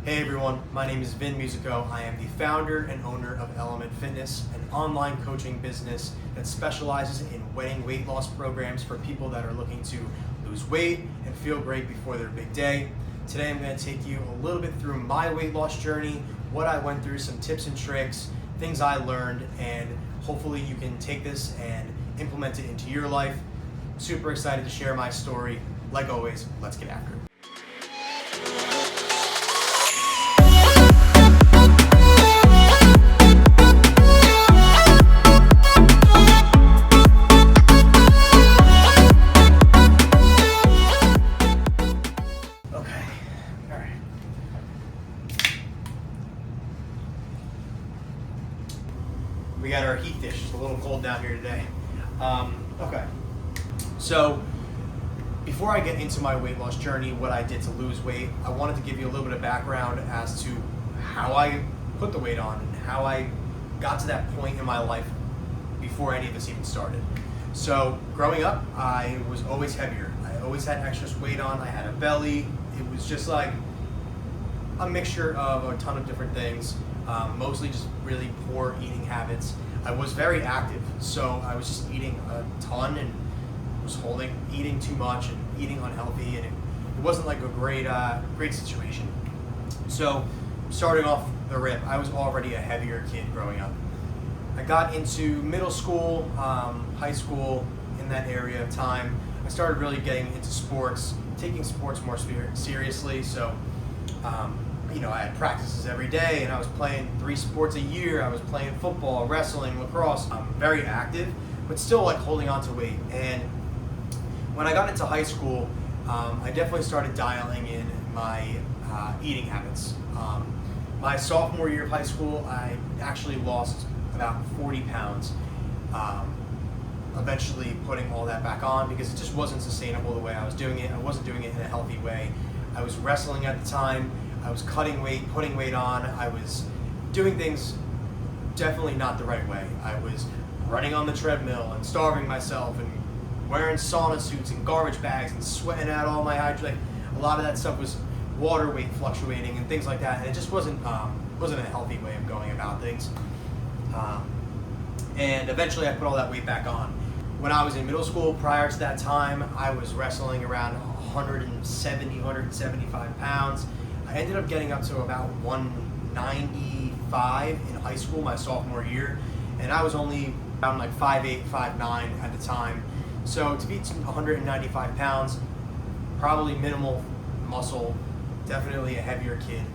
Hey everyone, my name is Vin Musico. I am the founder and owner of ELMNT Fitness, an online coaching business that specializes in wedding weight loss programs for people that are looking to lose weight and feel great before their big day. Today I'm going to take you a little bit through my weight loss journey, what I went through, some tips and tricks, things I learned, and hopefully you can take this and implement it into your life. Super excited to share my story. Like always, let's get after it. We got our heat dish. It's a little cold down here today. Okay. So before I get into my weight loss journey, what I did to lose weight, I wanted to give you a little bit of background as to how I put the weight on and how I got to that point in my life before any of this even started. So growing up, I was always heavier. I always had extra weight on. I had a belly. It was just like a mixture of a ton of different things. Mostly just really poor eating habits. I was very active, so I was just eating a ton and was eating too much and eating unhealthy, and it wasn't like a great situation. So starting off the rip, I was already a heavier kid growing up. I got into middle school, high school, in that area of time. I started really getting into sports, taking sports more seriously. So I had practices every day, and I was playing 3 sports a year. I was playing football, wrestling, lacrosse. I'm very active, but still like holding on to weight. And when I got into high school, I definitely started dialing in my eating habits. My sophomore year of high school, I actually lost about 40 pounds. Eventually putting all that back on because it just wasn't sustainable the way I was doing it. I wasn't doing it in a healthy way. I was wrestling at the time. I was cutting weight, putting weight on. I was doing things definitely not the right way. I was running on the treadmill and starving myself and wearing sauna suits and garbage bags and sweating out all my hydration. A lot of that stuff was water weight fluctuating and things like that. And it just wasn't a healthy way of going about things. And eventually I put all that weight back on. When I was in middle school, prior to that time, I was wrestling around 175 pounds. I ended up getting up to about 195 in high school, my sophomore year, and I was only around like 5'8", 5'9" at the time. So to be 195 pounds, probably minimal muscle, definitely a heavier kid.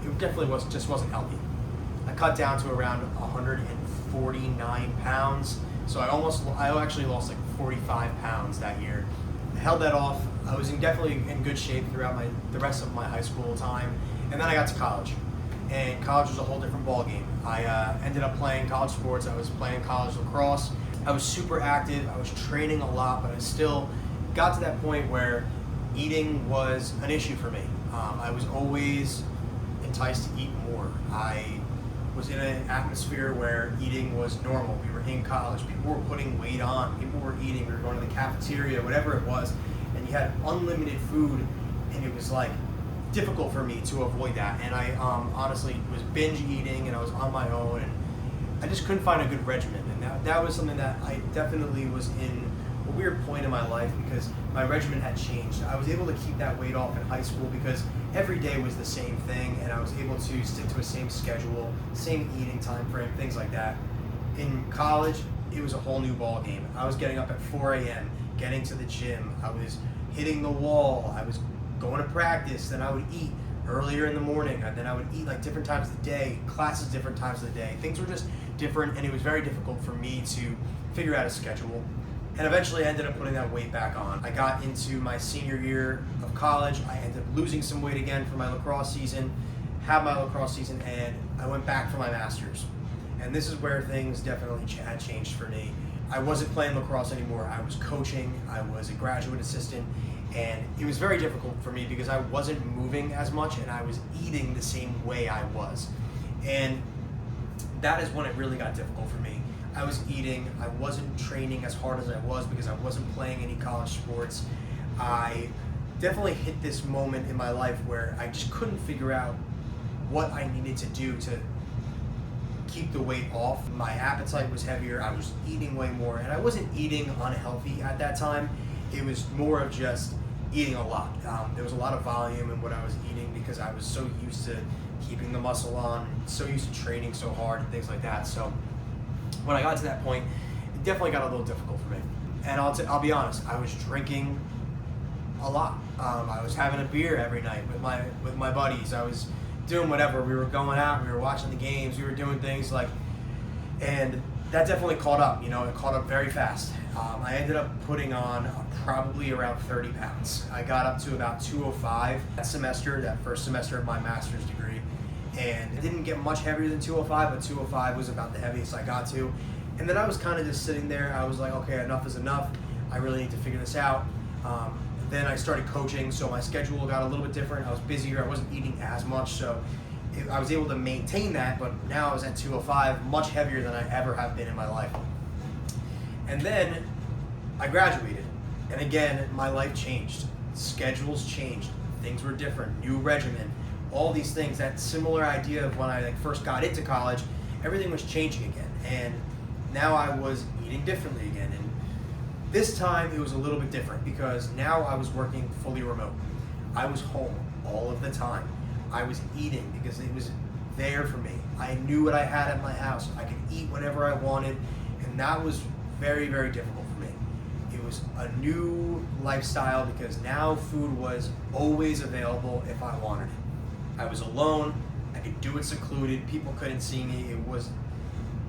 It definitely wasn't healthy. I cut down to around 149 pounds, so I actually lost like 45 pounds that year. I held that off. I was definitely in good shape throughout the rest of my high school time, and then I got to college, and college was a whole different ballgame. I ended up playing college sports. I was playing college lacrosse. I was super active. I was training a lot, but I still got to that point where eating was an issue for me. I was always enticed to eat more. I was in an atmosphere where eating was normal. We were in college. People were putting weight on. People were eating. We were going to the cafeteria, whatever it was. And you had unlimited food, and it was like difficult for me to avoid that. And I honestly was binge eating, and I was on my own, and I just couldn't find a good regimen. And that was something that I definitely was in a weird point in my life because my regimen had changed. I was able to keep that weight off in high school because every day was the same thing, and I was able to stick to a same schedule, same eating time frame, things like that. In college, it was a whole new ball game. I was getting up at 4 a.m., getting to the gym. I was hitting the wall. I was going to practice. Then I would eat earlier in the morning. And then I would eat like different times of the day, classes different times of the day. Things were just different, and it was very difficult for me to figure out a schedule. And eventually I ended up putting that weight back on. I got into my senior year of college. I ended up losing some weight again for my lacrosse season, had my lacrosse season, and I went back for my master's. And this is where things definitely had changed for me. I wasn't playing lacrosse anymore. I was coaching. I was a graduate assistant, and it was very difficult for me because I wasn't moving as much and I was eating the same way I was. And that is when it really got difficult for me. I was eating, I wasn't training as hard as I was because I wasn't playing any college sports. I definitely hit this moment in my life where I just couldn't figure out what I needed to do to keep the weight off. My appetite was heavier, I was eating way more, and I wasn't eating unhealthy at that time. It was more of just eating a lot. There was a lot of volume in what I was eating because I was so used to keeping the muscle on, so used to training so hard and things like that. So when I got to that point, it definitely got a little difficult for me. And I'll be honest, I was drinking a lot. I was having a beer every night with my buddies. I was doing whatever. We were going out, we were watching the games, we were doing things like, and that definitely caught up. It caught up very fast. I ended up putting on probably around 30 pounds. I got up to about 205 that first semester of my master's degree, and it didn't get much heavier than 205, but 205 was about the heaviest I got to. And then I was kind of just sitting there. I was like, okay, enough is enough. I really need to figure this out. Then I started coaching, so my schedule got a little bit different. I was busier, I wasn't eating as much, so I was able to maintain that, but now I was at 205, much heavier than I ever have been in my life. And then I graduated, and again, my life changed. Schedules changed, things were different, new regimen, all these things, that similar idea of when I first got into college, everything was changing again, and now I was eating differently again. And this time it was a little bit different because now I was working fully remote. I was home all of the time. I was eating because it was there for me. I knew what I had at my house. I could eat whenever I wanted, and that was very, very difficult for me. It was a new lifestyle because now food was always available if I wanted it. I was alone. I could do it secluded. People couldn't see me. It was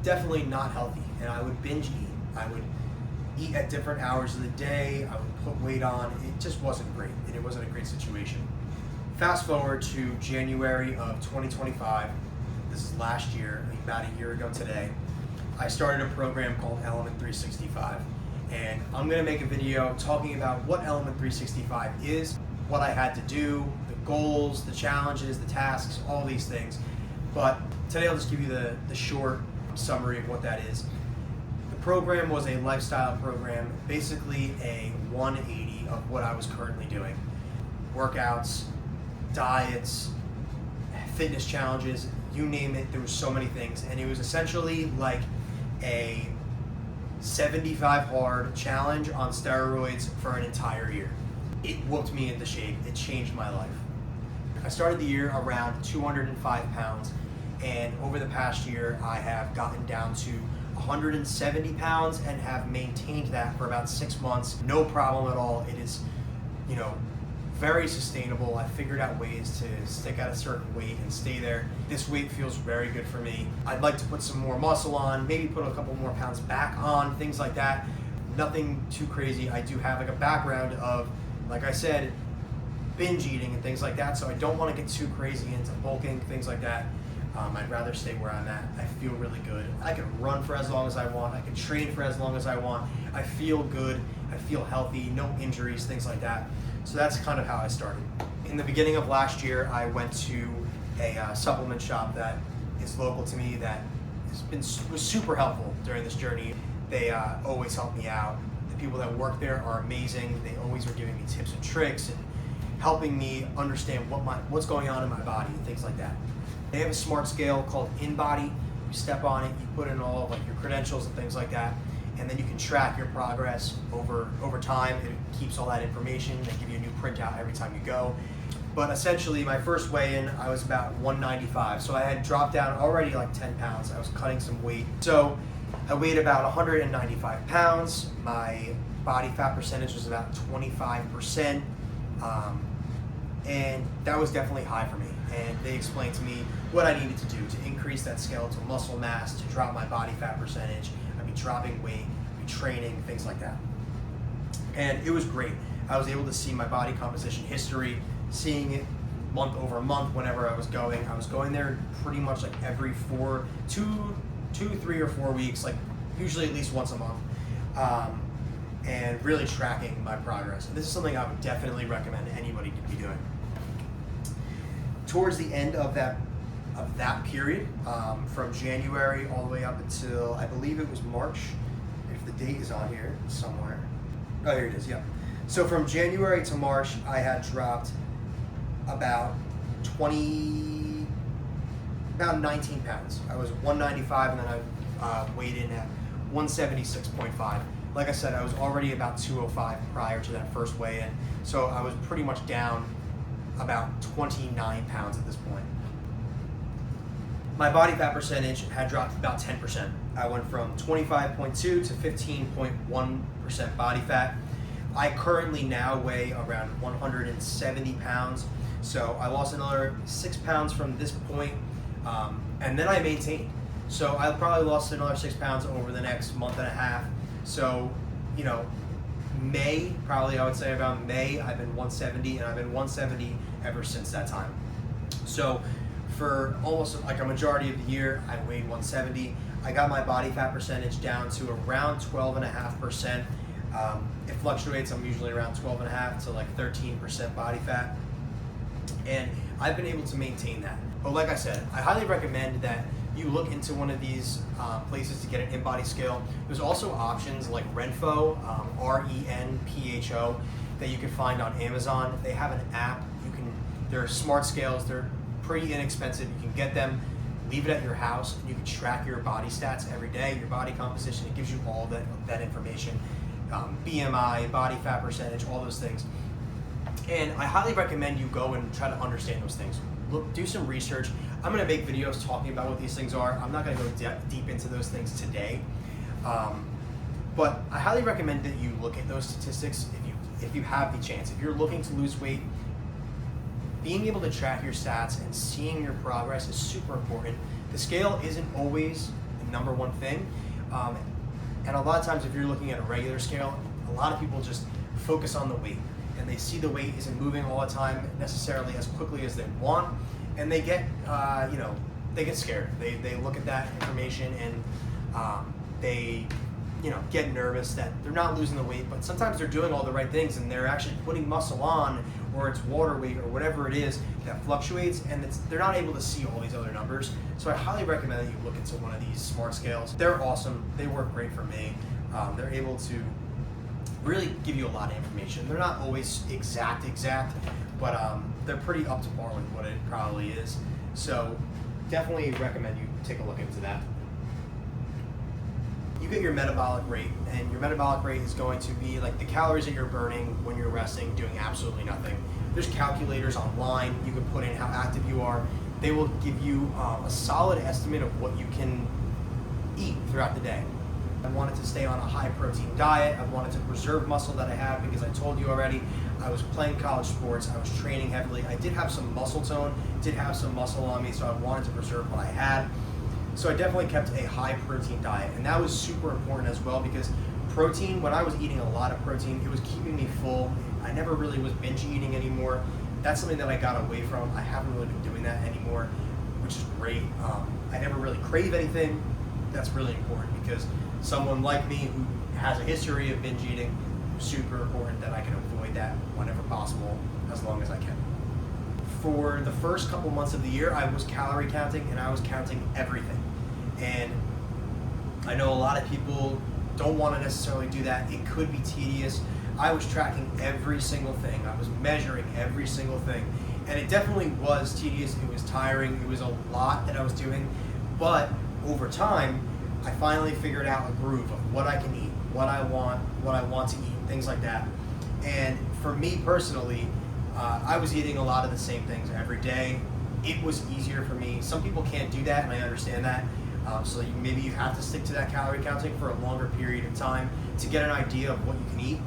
definitely not healthy, and I would binge eat. I would eat at different hours of the day. I would put weight on. It just wasn't great, and it wasn't a great situation. Fast forward to January of 2025. This is last year, about a year ago today. I started a program called ELMNT 365, and I'm going to make a video talking about what ELMNT 365 is, what I had to do, the goals, the challenges, the tasks, all these things. But today I'll just give you the short summary of what that is. The program was a lifestyle program, basically a 180 of what I was currently doing. Workouts, diets, fitness challenges, you name it, there were so many things. And it was essentially like a 75 hard challenge on steroids for an entire year. It whooped me into shape. It changed my life. I started the year around 205 pounds, and over the past year I have gotten down to 170 pounds and have maintained that for about 6 months. No problem at all. It is, very sustainable. I figured out ways to stick at a certain weight and stay there. This weight feels very good for me. I'd like to put some more muscle on, maybe put a couple more pounds back on, things like that. Nothing too crazy. I do have like a background of, like I said, binge eating and things like that, so I don't want to get too crazy into bulking, things like that. I'd rather stay where I'm at. I feel really good. I can run for as long as I want. I can train for as long as I want. I feel good. I feel healthy, no injuries, things like that. So that's kind of how I started. In the beginning of last year, I went to a supplement shop that is local to me that was super helpful during this journey. They always help me out. The people that work there are amazing. They always are giving me tips and tricks and helping me understand what's going on in my body and things like that. They have a smart scale called InBody. You step on it, you put in all of your credentials and things like that, and then you can track your progress over time. It keeps all that information. They give you a new printout every time you go. But essentially, my first weigh-in, I was about 195. So I had dropped down already like 10 pounds. I was cutting some weight. So I weighed about 195 pounds. My body fat percentage was about 25%. And that was definitely high for me. And they explained to me what I needed to do to increase that skeletal muscle mass, to drop my body fat percentage. I'd be dropping weight, I'd be training, things like that. And it was great. I was able to see my body composition history, seeing it month over month whenever I was going. I was going there pretty much like every 3 or 4 weeks, like usually at least once a month, and really tracking my progress. And this is something I would definitely recommend anybody to be doing. Towards the end of that period, from January all the way up until I believe it was March, if the date is on here somewhere. Oh, here it is, yeah. So from January to March, I had dropped about 19 pounds. I was 195, and then I weighed in at 176.5. Like I said, I was already about 205 prior to that first weigh-in, so I was pretty much down about 29 pounds at this point. My body fat percentage had dropped about 10%. I went from 25.2 to 15.1% body fat. I currently now weigh around 170 pounds, so I lost another 6 pounds from this point, and then I maintained. So I probably lost another 6 pounds over the next month and a half. So, you know, May, probably I would say about May, I've been 170, and I've been 170 ever since that time. So for almost like a majority of the year, I weighed 170. I got my body fat percentage down to around 12.5%. It fluctuates. I'm usually around 12.5 to like 13% body fat. And I've been able to maintain that. But like I said, I highly recommend that you look into one of these places to get an in-body scale. There's also options like Renpho, RENPHO, that you can find on Amazon. They have an app. They're smart scales. They're pretty inexpensive. You can get them, leave it at your house, and you can track your body stats every day, your body composition. It gives you all that information, BMI, body fat percentage, all those things. And I highly recommend you go and try to understand those things. Look, do some research. I'm going to make videos talking about what these things are. I'm not going to go deep into those things today, but I highly recommend that you look at those statistics if you have the chance. If you're looking to lose weight, being able to track your stats and seeing your progress is super important. The scale isn't always the number one thing, and a lot of times if you're looking at a regular scale, a lot of people just focus on the weight, and they see the weight isn't moving all the time necessarily as quickly as they want, and they get they get scared. They look at that information and they get nervous that they're not losing the weight, but sometimes they're doing all the right things and they're actually putting muscle on, or it's water weight or whatever it is that fluctuates, and they're not able to see all these other numbers. So I highly recommend that you look into one of these smart scales. They're awesome. They work great for me. They're able to really give you a lot of information. They're not always exact, but they're pretty up to par with what it probably is. So definitely recommend you take a look into that. You get your metabolic rate, and your metabolic rate is going to be like the calories that you're burning when you're resting, doing absolutely nothing. There's calculators online. You can put in how active you are. They will give you a solid estimate of what you can eat throughout the day. I wanted to stay on a high protein diet. I wanted to preserve muscle that I have, because I told you already, I was playing college sports. I was training heavily. I did have some muscle tone, did have some muscle on me, so I wanted to preserve what I had. So I definitely kept a high protein diet, and that was super important as well, because protein, when I was eating a lot of protein, it was keeping me full. I never really was binge eating anymore. That's something that I got away from. I haven't really been doing that anymore, which is great. I never really crave anything. That's really important, because someone like me who has a history of binge eating, super important that I can avoid that whenever possible, as long as I can. For the first couple months of the year, I was calorie counting, and I was counting everything. And I know a lot of people don't want to necessarily do that. It could be tedious. I was tracking every single thing. I was measuring every single thing. And it definitely was tedious. It was tiring. It was a lot that I was doing. But over time, I finally figured out a groove of what I can eat, what I want to eat, things like that. And for me personally, I was eating a lot of the same things every day. It was easier for me. Some people can't do that, and I understand that. So maybe you have to stick to that calorie counting for a longer period of time to get an idea of what you can eat.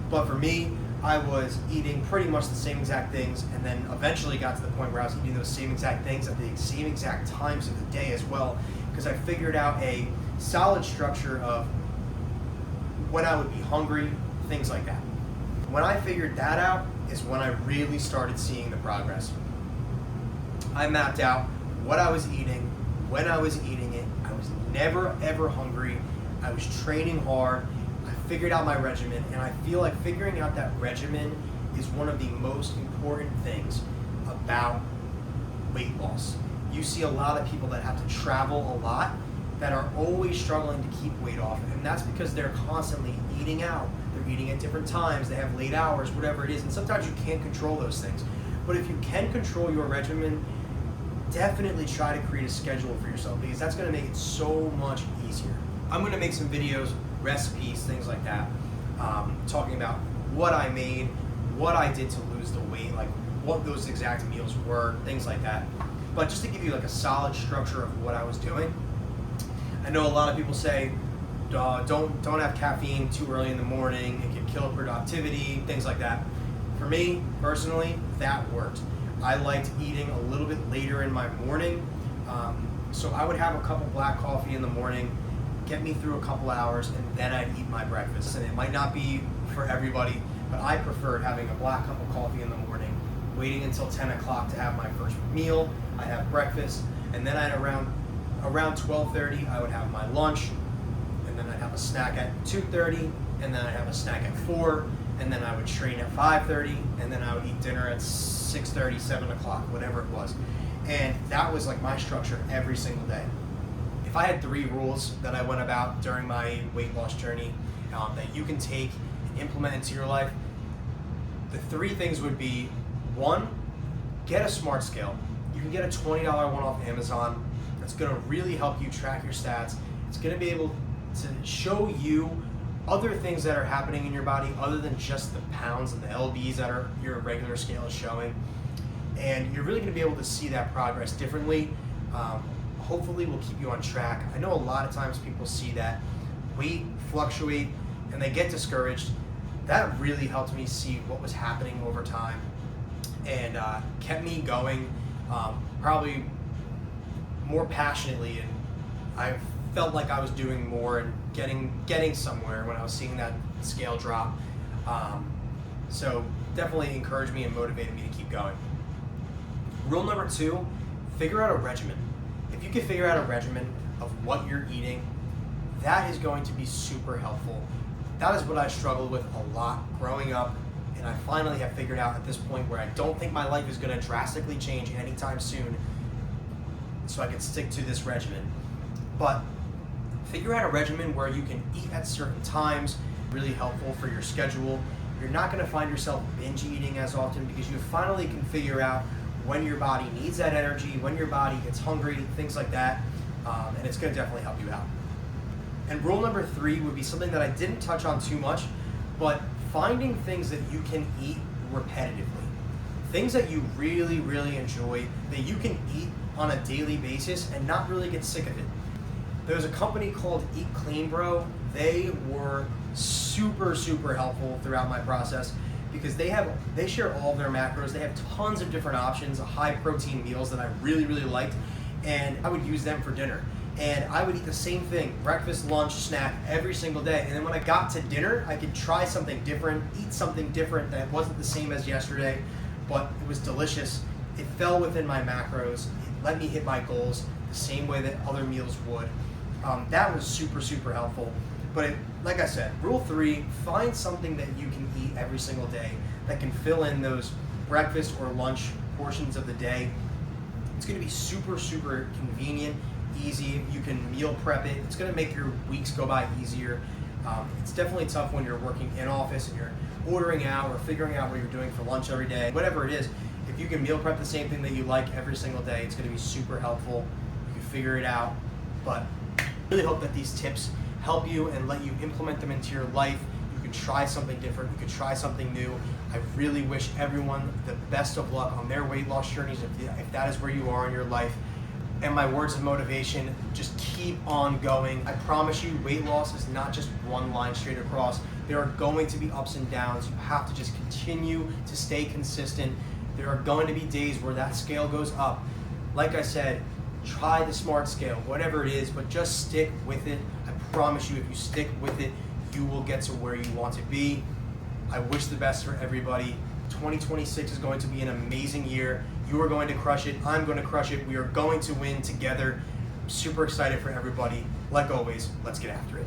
But for me, I was eating pretty much the same exact things, and then eventually got to the point where I was eating those same exact things at the same exact times of the day as well, because I figured out a solid structure of when I would be hungry, things like that. When I figured that out is when I really started seeing the progress. I mapped out what I was eating, when I was eating it. I was never ever hungry. I was training hard. I figured out my regimen, and I feel like figuring out that regimen is one of the most important things about weight loss. You see a lot of people that have to travel a lot that are always struggling to keep weight off, and that's because they're constantly eating out. They're They're eating at different times, they have late hours, whatever it is, and sometimes you can't control those things. But if you can control your regimen, definitely try to create a schedule for yourself, because that's going to make it so much easier. I'm going to make some videos, recipes, things like that, talking about what I made, what I did to lose the weight, like what those exact meals were, things like that. But just to give you like a solid structure of what I was doing, I know a lot of people say, don't have caffeine too early in the morning, it can kill productivity, things like that. For me, personally, that worked. I liked eating a little bit later in my morning, so I would have a cup of black coffee in the morning, get me through a couple hours, and then I'd eat my breakfast. And it might not be for everybody, but I preferred having a black cup of coffee in the morning, waiting until 10 o'clock to have my first meal. I'd have breakfast, and then around 12:30 I would have my lunch, and then I'd have a snack at 2:30, and then I'd have a snack at 4, and then I would train at 5:30, and then I would eat dinner at 6:30, 7 o'clock, whatever it was. And that was like my structure every single day. If I had 3 rules that I went about during my weight loss journey that you can take and implement into your life, the 3 things would be: 1, get a smart scale. You can get a $20 one off Amazon. That's going to really help you track your stats. It's going to be able to show you other things that are happening in your body other than just the pounds and the lbs that are your regular scale is showing. And you're really going to be able to see that progress differently. Hopefully will keep you on track. I know a lot of times people see that weight fluctuate and they get discouraged. That really helped me see what was happening over time and kept me going probably more passionately, and I felt like I was doing more and getting somewhere when I was seeing that scale drop. So definitely encouraged me and motivated me to keep going. Rule number 2, figure out a regimen. If you can figure out a regimen of what you're eating, that is going to be super helpful. That is what I struggled with a lot growing up, and I finally have figured out at this point where I don't think my life is going to drastically change anytime soon, so I can stick to this regimen. But figure out a regimen where you can eat at certain times, really helpful for your schedule. You're not going to find yourself binge eating as often because you finally can figure out when your body needs that energy, when your body gets hungry, things like that, and it's going to definitely help you out. And rule number 3 would be something that I didn't touch on too much, but finding things that you can eat repetitively. Things that you really, really enjoy, that you can eat on a daily basis and not really get sick of it. There's a company called Eat Clean Bro. They were super, super helpful throughout my process because they share all of their macros. They have tons of different options, high protein meals that I really, really liked, and I would use them for dinner. And I would eat the same thing, breakfast, lunch, snack, every single day. And then when I got to dinner, I could try something different, eat something different that wasn't the same as yesterday, but it was delicious. It fell within my macros. It let me hit my goals the same way that other meals would. That was super, super helpful. But like I said, rule 3, find something that you can eat every single day that can fill in those breakfast or lunch portions of the day. It's going to be super, super convenient, easy. You can meal prep it. It's going to make your weeks go by easier. It's definitely tough when you're working in office and you're ordering out or figuring out what you're doing for lunch every day. Whatever it is, if you can meal prep the same thing that you like every single day, it's going to be super helpful. You can figure it out. But I really hope that these tips help you and let you implement them into your life. You can try something different. You can try something new. I really wish everyone the best of luck on their weight loss journeys if that is where you are in your life. And my words of motivation, just keep on going. I promise you, weight loss is not just one line straight across. There are going to be ups and downs. You have to just continue to stay consistent. There are going to be days where that scale goes up. Like I said, try the smart scale, whatever it is, but just stick with it. I promise you, if you stick with it, you will get to where you want to be. I wish the best for everybody. 2026 is going to be an amazing year. You are going to crush it. I'm going to crush it. We are going to win together. I'm super excited for everybody. Like always, let's get after it.